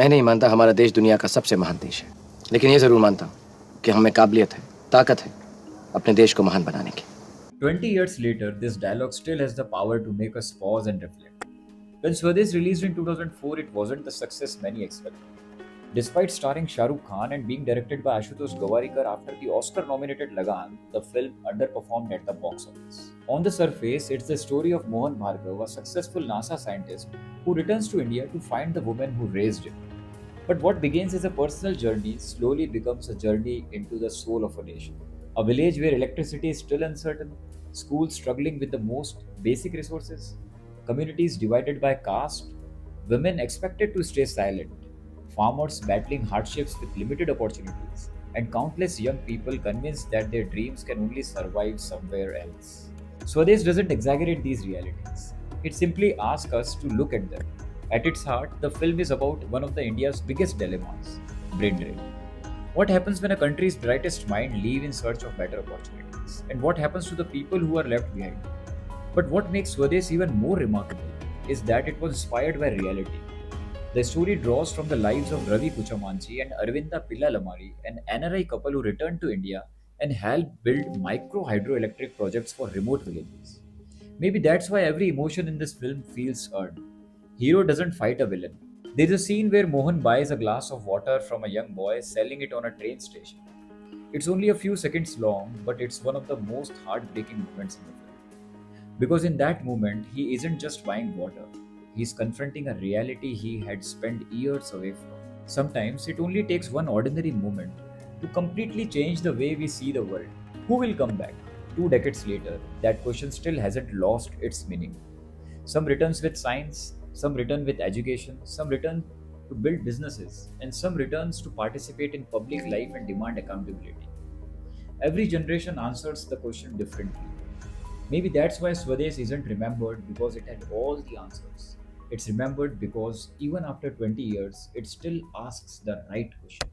मैं नहीं मानता हमारा देश दुनिया का सबसे महान देश है, लेकिन ये जरूर मानता हूँ कि हमें काबिलियत है, ताकत है अपने देश को महान बनाने की। 20 years later, this dialogue still has the power to make us pause and reflect. When Swades released in 2004, it wasn't the success many expected. Despite starring Shah Rukh Khan and being directed by Ashutosh Gawarikar after the Oscar nominated Lagan, the film underperformed at the box office. On the surface, it's the story of Mohan Bhargav, a successful NASA scientist who returns to India to find the woman who raised him. But what begins as a personal journey slowly becomes a journey into the soul of a nation. A village where electricity is still uncertain, schools struggling with the most basic resources, communities divided by caste, women expected to stay silent, farmers battling hardships with limited opportunities, and countless young people convinced that their dreams can only survive somewhere else. Swades doesn't exaggerate these realities. It simply asks us to look at them. At its heart, the film is about one of the India's biggest dilemmas, brain drain. What happens when a country's brightest mind leave in search of better opportunities? And what happens to the people who are left behind? But what makes Swades even more remarkable is that it was inspired by reality. The story draws from the lives of Ravi Kuchamanchi and Arvinda Pillalamari, an NRI couple who returned to India and helped build micro hydroelectric projects for remote villages. Maybe that's why every emotion in this film feels earned. Hero doesn't fight a villain. There's a scene where Mohan buys a glass of water from a young boy selling it on a train station. It's only a few seconds long, but it's one of the most heartbreaking moments in the film. Because in that moment, he isn't just buying water, he's confronting a reality he had spent years away from. Sometimes it only takes one ordinary moment to completely change the way we see the world. Who will come back? 2 decades later, that question still hasn't lost its meaning. Some returns with science, some return with education, some return to build businesses, and some returns to participate in public life and demand accountability. Every generation answers the question differently. Maybe that's why Swades isn't remembered because it had all the answers. It's remembered because even after 20 years, it still asks the right question.